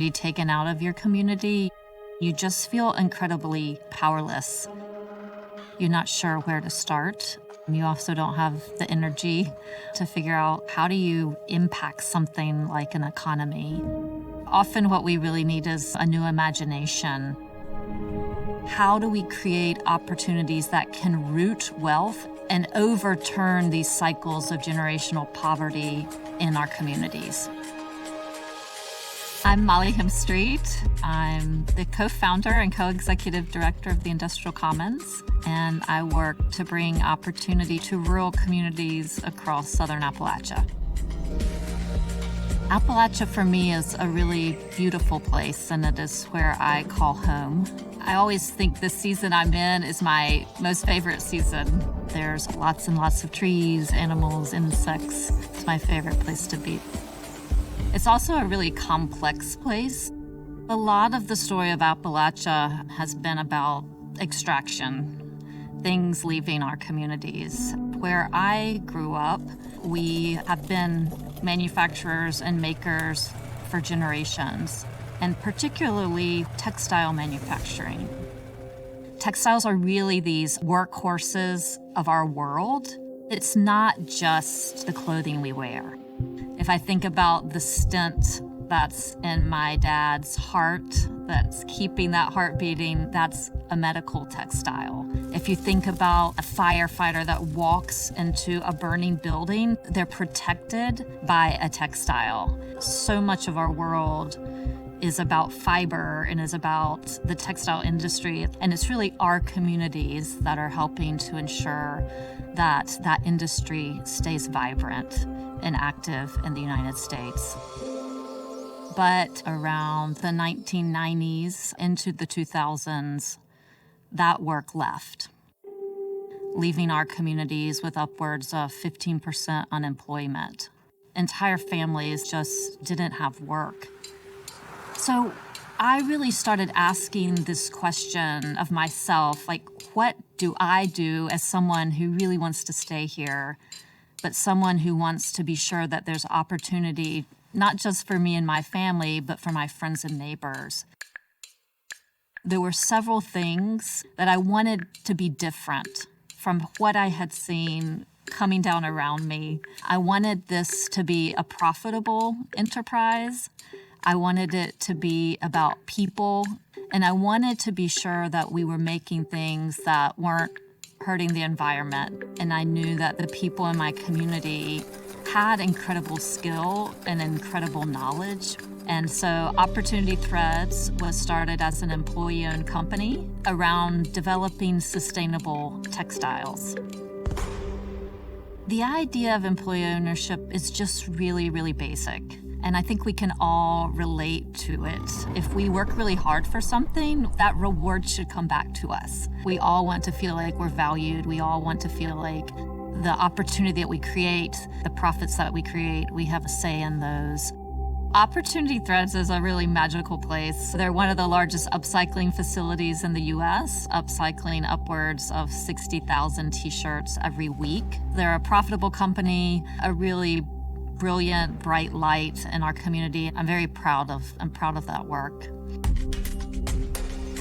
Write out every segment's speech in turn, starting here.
be taken out of your community, you just feel incredibly powerless. You're not sure where to start. You also don't have the energy to figure out how do you impact something like an economy. Often what we really need is a new imagination. How do we create opportunities that can root wealth and overturn these cycles of generational poverty in our communities? I'm Molly Hemstreet. I'm the co-founder and co-executive director of the Industrial Commons, and I work to bring opportunity to rural communities across Southern Appalachia. Appalachia for me is a really beautiful place, and it is where I call home. I always think the season I'm in is my most favorite season. There's lots and lots of trees, animals, insects. It's my favorite place to be. It's also a really complex place. A lot of the story of Appalachia has been about extraction, things leaving our communities. Where I grew up, we have been manufacturers and makers for generations, and particularly textile manufacturing. Textiles are really these workhorses of our world. It's not just the clothing we wear. If I think about the stent that's in my dad's heart, that's keeping that heart beating, that's a medical textile. If you think about a firefighter that walks into a burning building, they're protected by a textile. So much of our world is about fiber and is about the textile industry, and it's really our communities that are helping to ensure that that industry stays vibrant and active in the United States. But around the 1990s into the 2000s, that work left, leaving our communities with upwards of 15% unemployment. Entire families just didn't have work. So I really started asking this question of myself, like, what do I do as someone who really wants to stay here, but someone who wants to be sure that there's opportunity, not just for me and my family, but for my friends and neighbors. There were several things that I wanted to be different from what I had seen coming down around me. I wanted this to be a profitable enterprise. I wanted it to be about people, and I wanted to be sure that we were making things that weren't hurting the environment. And I knew that the people in my community had incredible skill and incredible knowledge. And so Opportunity Threads was started as an employee-owned company around developing sustainable textiles. The idea of employee ownership is just really, really basic. And I think we can all relate to it. If we work really hard for something, that reward should come back to us. We all want to feel like we're valued. We all want to feel like the opportunity that we create, the profits that we create, we have a say in those. Opportunity Threads is a really magical place. They're one of the largest upcycling facilities in the U.S., upcycling upwards of 60,000 t-shirts every week. They're a profitable company, a really brilliant, bright light in our community. I'm very proud of that work.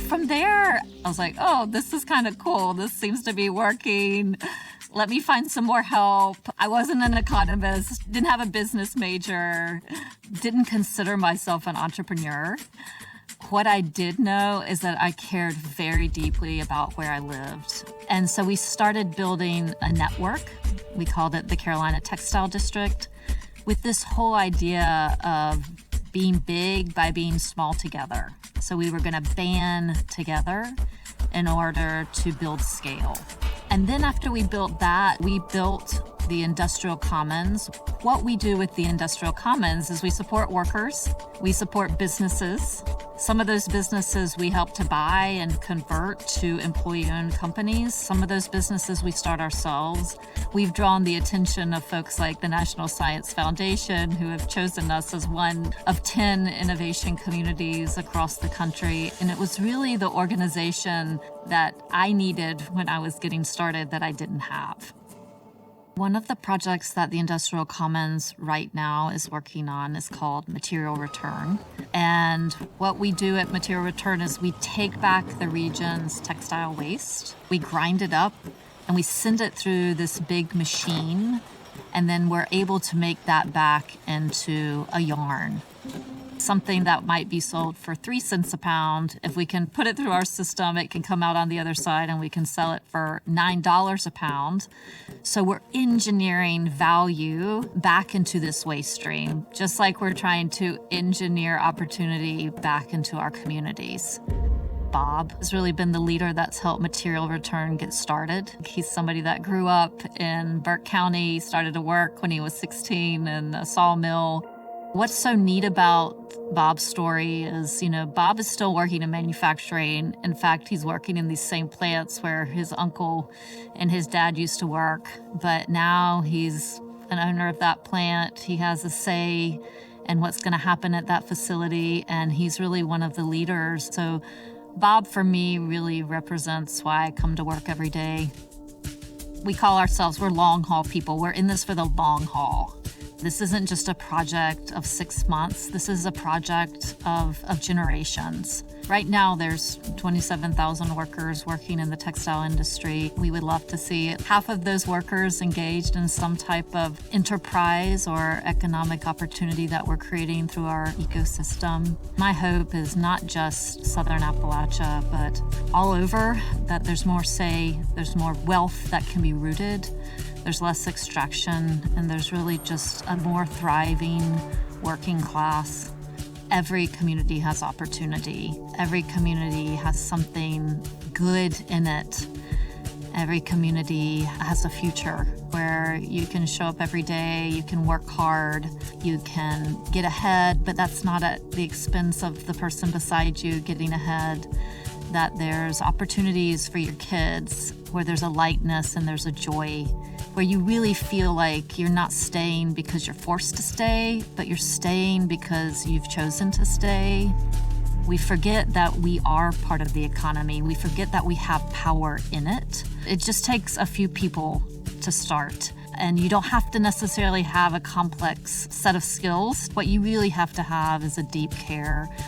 From there, I was like, oh, this is kind of cool. This seems to be working. Let me find some more help. I wasn't an economist, didn't have a business major, didn't consider myself an entrepreneur. What I did know is that I cared very deeply about where I lived. And so we started building a network. We called it the Carolina Textile District, with this whole idea of being big by being small together. So we were going to band together in order to build scale. And then after we built that, we built the Industrial Commons. What we do with the Industrial Commons is we support workers, we support businesses. Some of those businesses we help to buy and convert to employee-owned companies. Some of those businesses we start ourselves. We've drawn the attention of folks like the National Science Foundation, who have chosen us as one of 10 innovation communities across the country. And it was really the organization that I needed when I was getting started that I didn't have. One of the projects that the Industrial Commons right now is working on is called Material Return. And what we do at Material Return is we take back the region's textile waste, we grind it up, and we send it through this big machine, and then we're able to make that back into a yarn. Something that might be sold for 3 cents a pound, if we can put it through our system, it can come out on the other side and we can sell it for $9 a pound. So we're engineering value back into this waste stream, just like we're trying to engineer opportunity back into our communities. Bob has really been the leader that's helped Material Return get started. He's somebody that grew up in Burke County, started to work when he was 16 in a sawmill. What's so neat about Bob's story is, Bob is still working in manufacturing. In fact, he's working in these same plants where his uncle and his dad used to work. But now he's an owner of that plant. He has a say in what's going to happen at that facility, and he's really one of the leaders. So Bob, for me, really represents why I come to work every day. We call ourselves, we're long haul people. We're in this for the long haul. This isn't just a project of 6 months. This is a project of generations. Right now, there's 27,000 workers working in the textile industry. We would love to see half of those workers engaged in some type of enterprise or economic opportunity that we're creating through our ecosystem. My hope is not just Southern Appalachia, but all over, that there's more there's more wealth that can be rooted. There's less extraction, and there's really just a more thriving working class. Every community has opportunity. Every community has something good in it. Every community has a future where you can show up every day, you can work hard, you can get ahead, but that's not at the expense of the person beside you getting ahead. That there's opportunities for your kids, where there's a lightness and there's a joy, where you really feel like you're not staying because you're forced to stay, but you're staying because you've chosen to stay. We forget that we are part of the economy. We forget that we have power in it. It just takes a few people to start. And you don't have to necessarily have a complex set of skills. What you really have to have is a deep care